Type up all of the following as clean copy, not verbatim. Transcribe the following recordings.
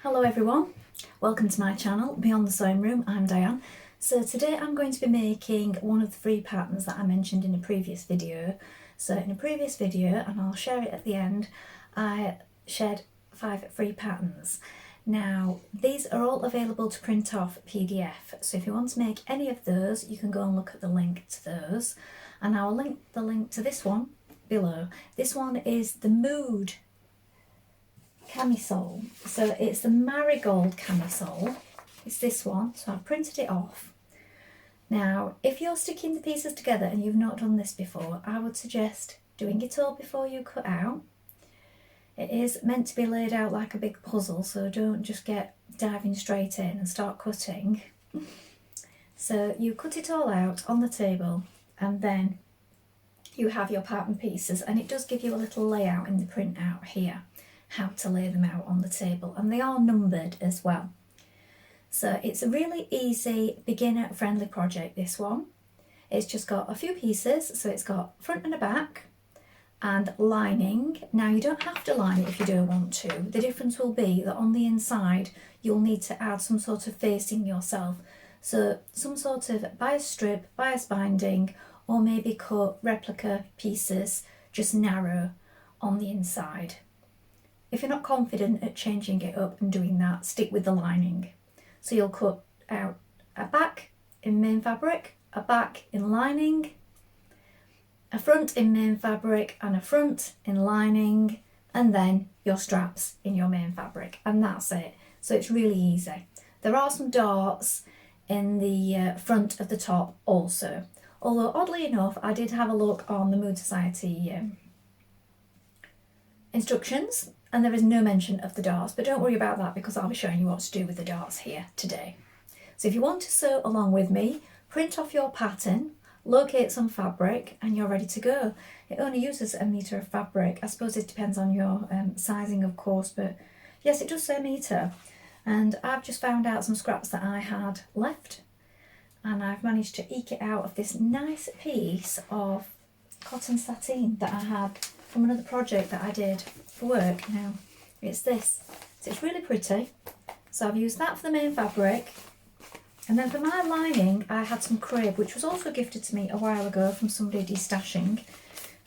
Hello everyone, welcome to my channel Beyond the Sewing Room. I'm Diane. So today I'm going to be making one of the free patterns that I mentioned in a previous video. So in a previous video, and I'll share it at the end, I shared 5 free patterns. Now these are all available to print off PDF, so if you want to make any of those you can go and look at the link to those, and I will link the link to this one below. This one is the Mood Camisole, so it's the Marigold Camisole. It's this one, so I've printed it off. Now if you're sticking the pieces together and you've not done this before, I would suggest doing it all before you cut out. It is meant to be laid out like a big puzzle, so don't just get diving straight in and start cutting. So you cut it all out on the table and then you have your pattern pieces, and it does give you a little layout in the printout here how to lay them out on the table, and they are numbered as well. So it's a really easy beginner friendly project, this one. It's just got a few pieces, so it's got front and a back and lining. Now you don't have to line it if you don't want to. The difference will be that on the inside you'll need to add some sort of facing yourself, so some sort of bias strip, bias binding, or maybe cut replica pieces just narrow on the inside. If you're not confident at changing it up and doing that, stick with the lining. So you'll cut out a back in main fabric, a back in lining, a front in main fabric and a front in lining, and then your straps in your main fabric, and that's it. So it's really easy. There are some darts in the front of the top also, although oddly enough I did have a look on the Mood Society instructions and there is no mention of the darts, but don't worry about that because I'll be showing you what to do with the darts here today. So if you want to sew along with me, print off your pattern, locate some fabric, and you're ready to go. It only uses a metre of fabric. I suppose it depends on your sizing, of course, but yes, it does say metre. And I've just found out some scraps that I had left, and I've managed to eke it out of this nice piece of cotton sateen that I had from another project that I did for work. Now it's this, so it's really pretty. So I've used that for the main fabric, and then for my lining I had some crepe, which was also gifted to me a while ago from somebody destashing.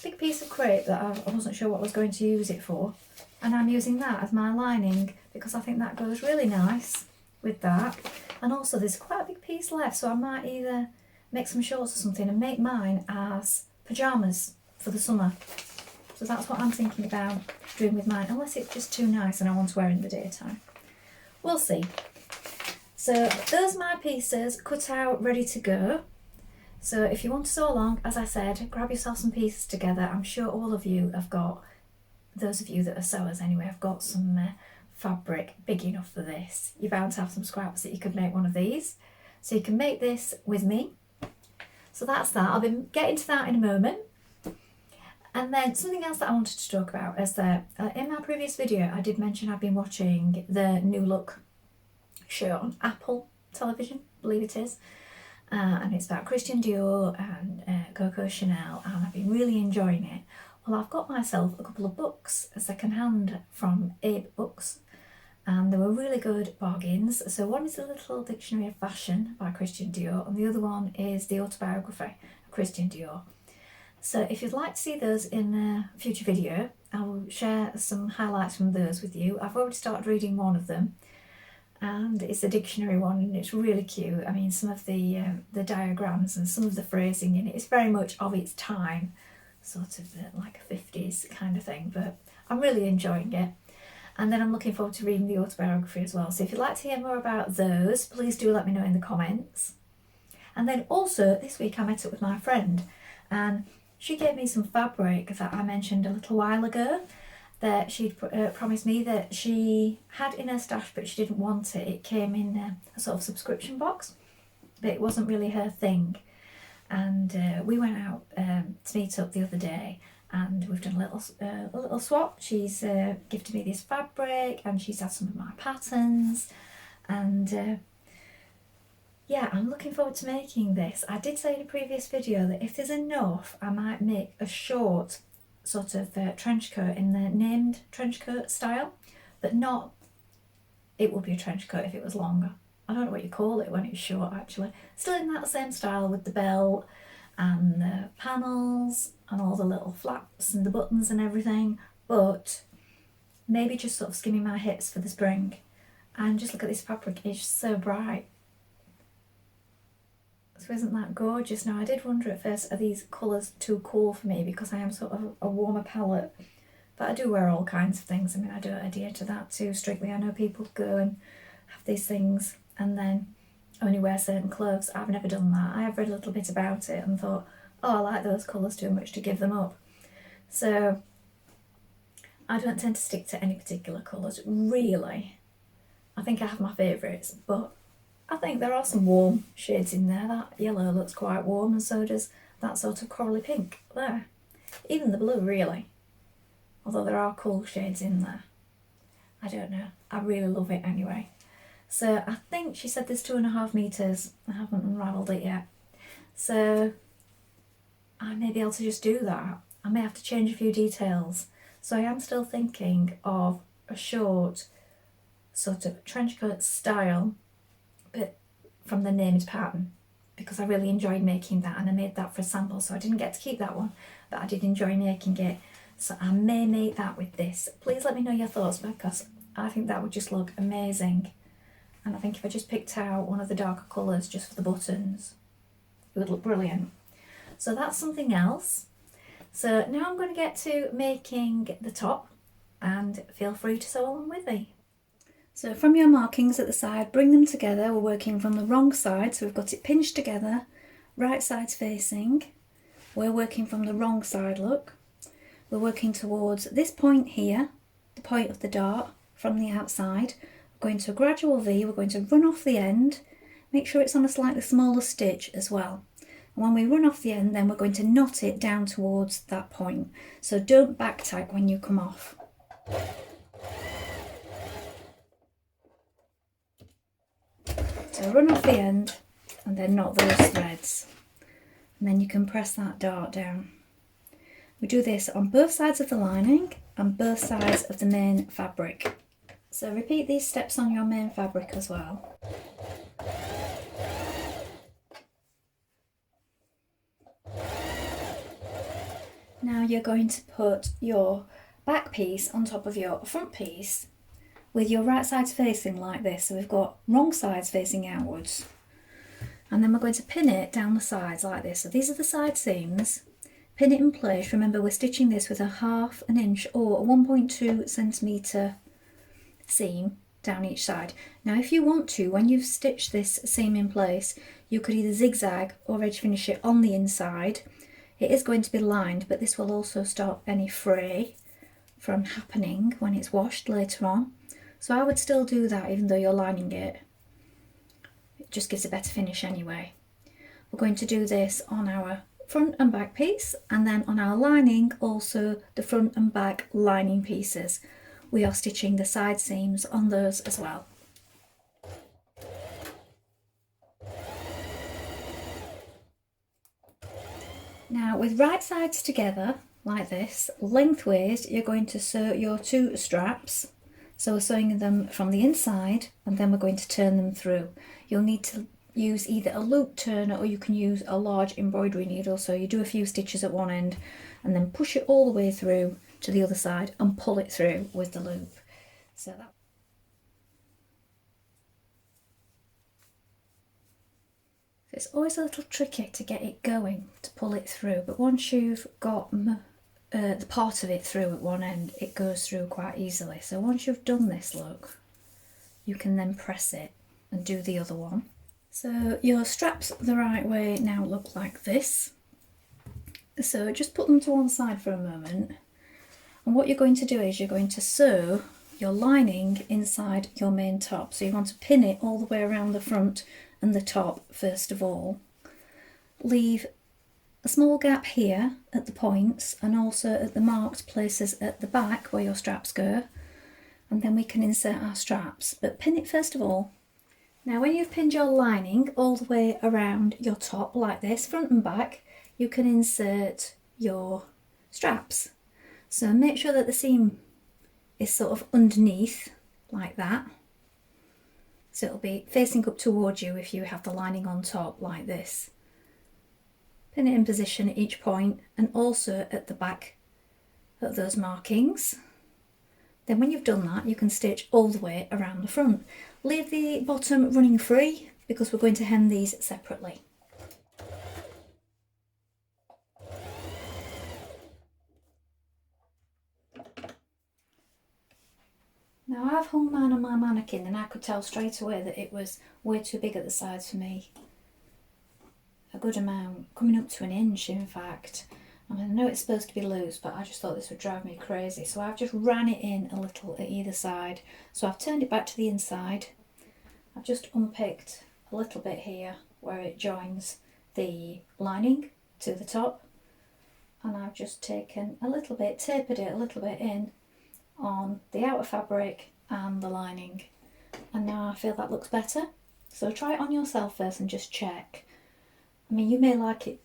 Big piece of crepe that I wasn't sure what I was going to use it for, and I'm using that as my lining because I think that goes really nice with that. And also there's quite a big piece left, so I might either make some shorts or something and make mine as pyjamas for the summer. So that's what I'm thinking about doing with mine, unless it's just too nice and I want to wear it in the daytime. We'll see. So those are my pieces cut out, ready to go. So if you want to sew along, as I said, grab yourself some pieces together. I'm sure all of you have got, those of you that are sewers anyway, have got some fabric big enough for this. You're bound to have some scraps that you could make one of these. So you can make this with me. So that's that. I'll be getting to that in a moment. And then something else that I wanted to talk about is that in my previous video I did mention I've been watching the New Look show on Apple television, I believe it is, and it's about Christian Dior and Coco Chanel, and I've been really enjoying it. Well, I've got myself a couple of books second hand from Abe Books, and they were really good bargains. So one is the Little Dictionary of Fashion by Christian Dior, and the other one is the autobiography of Christian Dior. So if you'd like to see those in a future video, I will share some highlights from those with you. I've already started reading one of them, and it's a dictionary one, and it's really cute. I mean, some of the diagrams and some of the phrasing in it is very much of its time, sort of like a 50s kind of thing, but I'm really enjoying it. And then I'm looking forward to reading the autobiography as well. So if you'd like to hear more about those, please do let me know in the comments. And then also this week I met up with my friend, and she gave me some fabric that I mentioned a little while ago that she'd promised me that she had in her stash but she didn't want it. It came in a sort of subscription box, but it wasn't really her thing. And we went out to meet up the other day, and we've done a little swap. She's gifted me this fabric, and she's had some of my patterns, and yeah, I'm looking forward to making this. I did say in a previous video that if there's enough, I might make a short sort of trench coat in the named trench coat style, but not it would be a trench coat if it was longer. I don't know what you call it when it's short actually. Still in that same style with the belt and the panels and all the little flaps and the buttons and everything, but maybe just sort of skimming my hips for the spring. And just look at this fabric, it's so bright. So isn't that gorgeous? Now I did wonder at first, are these colours too cool for me, because I am sort of a warmer palette, but I do wear all kinds of things. I mean, I don't adhere to that too strictly. I know people go and have these things and then only wear certain clothes. I've never done that. I have read a little bit about it and thought, oh, I like those colours too much to give them up. So I don't tend to stick to any particular colours, really. I think I have my favourites, but I think there are some warm shades in there. That yellow looks quite warm, and so does that sort of corally pink there. Even the blue, really. Although there are cool shades in there. I don't know. I really love it anyway. So I think she said there's 2.5 metres. I haven't unravelled it yet. So I may be able to just do that. I may have to change a few details. So I am still thinking of a short sort of trench coat style, but from the named pattern, because I really enjoyed making that, and I made that for a sample, so I didn't get to keep that one, but I did enjoy making it. So I may make that with this. Please let me know your thoughts, because I think that would just look amazing. And I think if I just picked out one of the darker colours just for the buttons, it would look brilliant. So that's something else. So now I'm going to get to making the top, and feel free to sew along with me. So from your markings at the side, bring them together. We're working from the wrong side, so we've got it pinched together, right sides facing. We're working from the wrong side, look. We're working towards this point here, the point of the dart from the outside. We're going to a gradual V, we're going to run off the end, make sure it's on a slightly smaller stitch as well. And when we run off the end, then we're going to knot it down towards that point. So don't back tag when you come off. So run off the end and then knot those threads. And then you can press that dart down. We do this on both sides of the lining and both sides of the main fabric. So repeat these steps on your main fabric as well. Now you're going to put your back piece on top of your front piece with your right sides facing like this. So we've got wrong sides facing outwards. And then we're going to pin it down the sides like this. So these are the side seams. Pin it in place. Remember, we're stitching this with a 1/2 inch or a 1.2 centimetre seam down each side. Now if you want to, when you've stitched this seam in place, you could either zigzag or edge finish it on the inside. It is going to be lined, but this will also stop any fray from happening when it's washed later on. So I would still do that even though you're lining it. It just gives a better finish anyway. We're going to do this on our front and back piece, and then on our lining also the front and back lining pieces. We are stitching the side seams on those as well. Now with right sides together like this, lengthways you're going to sew your 2 straps. So we're sewing them from the inside and then we're going to turn them through. You'll need to use either a loop turner or you can use a large embroidery needle. So you do a few stitches at one end and then push it all the way through to the other side and pull it through with the loop. So that it's always a little tricky to get it going, to pull it through, but once you've got the part of it through at one end, it goes through quite easily. So once you've done this, look, you can then press it and do the other one. So your straps the right way now look like this. So just put them to one side for a moment, and what you're going to do is you're going to sew your lining inside your main top. So you want to pin it all the way around the front and the top first of all. Leave a small gap here at the points and also at the marked places at the back where your straps go, and then we can insert our straps, but pin it first of all. Now when you've pinned your lining all the way around your top like this, front and back, you can insert your straps. So make sure that the seam is sort of underneath like that, So it'll be facing up towards you if you have the lining on top like this. Pin it in position at each point and also at the back of those markings. Then when you've done that, you can stitch all the way around the front. Leave the bottom running free because we're going to hem these separately. Now I've hung mine on my mannequin and I could tell straight away that it was way too big at the sides for me. A good amount, coming up to an inch in fact. I mean, I know it's supposed to be loose, but I just thought this would drive me crazy. So I've just ran it in a little at either side. So I've turned it back to the inside. I've just unpicked a little bit here where it joins the lining to the top. And I've just taken a little bit, tapered it a little bit in on the outer fabric and the lining. And now I feel that looks better. So try it on yourself first and just check. I mean, you may like it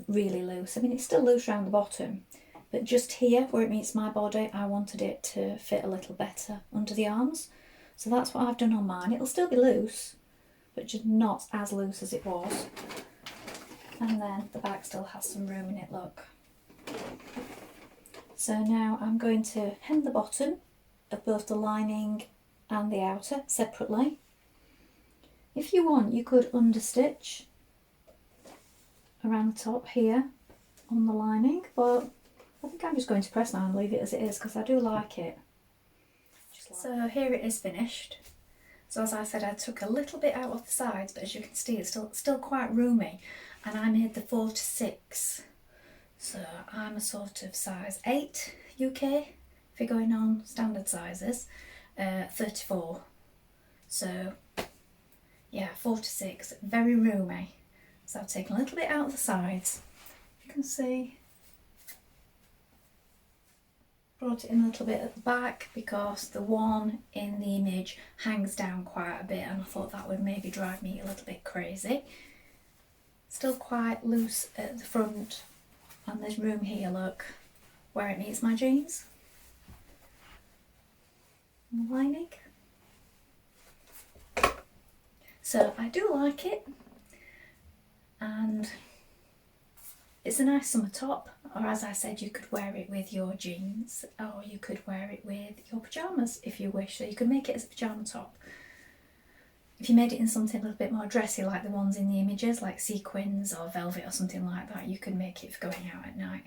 really loose. I mean, it's still loose around the bottom, but just here where it meets my body, I wanted it to fit a little better under the arms. So that's what I've done on mine. It'll still be loose, but just not as loose as it was. And then the back still has some room in it, look. So now I'm going to hem the bottom of both the lining and the outer separately. If you want, you could understitch around the top here on the lining, but I think I'm just going to press now and leave it as it is because I do like it. So here it is finished. So as I said, I took a little bit out of the sides, but as you can see it's still quite roomy, and I made the 4 to 6. So I'm a sort of size 8 UK, if you're going on standard sizes, 34. So yeah, 4 to 6, very roomy. So I've taken a little bit out of the sides. You can see, brought it in a little bit at the back because the one in the image hangs down quite a bit and I thought that would maybe drive me a little bit crazy. Still quite loose at the front, and there's room here, look, where it meets my jeans. And the lining. So I do like it. And it's a nice summer top, or as I said, you could wear it with your jeans, or you could wear it with your pyjamas if you wish, so you could make it as a pyjama top. If you made it in something a little bit more dressy like the ones in the images, like sequins or velvet or something like that, you could make it for going out at night.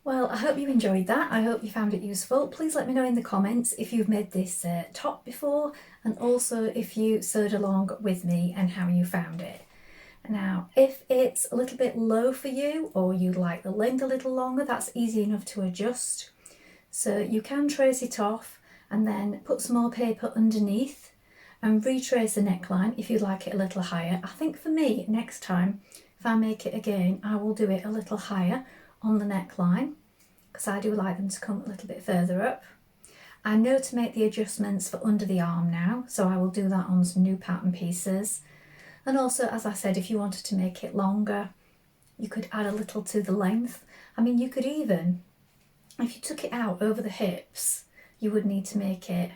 Well, I hope you enjoyed that. I hope you found it useful. Please let me know in the comments if you've made this top before, and also if you sewed along with me and how you found it. Now, if it's a little bit low for you or you'd like the length a little longer, that's easy enough to adjust. So you can trace it off and then put some more paper underneath and retrace the neckline if you'd like it a little higher. I think for me, next time, if I make it again, I will do it a little higher on the neckline because I do like them to come a little bit further up. I know to make the adjustments for under the arm now, so I will do that on some new pattern pieces. And also, as I said, if you wanted to make it longer, you could add a little to the length. I mean, you could even, if you took it out over the hips, you would need to make it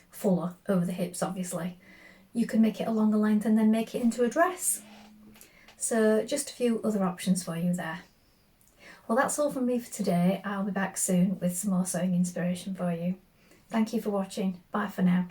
fuller over the hips, obviously. You could make it a longer length and then make it into a dress. So just a few other options for you there. Well, that's all from me for today. I'll be back soon with some more sewing inspiration for you. Thank you for watching. Bye for now.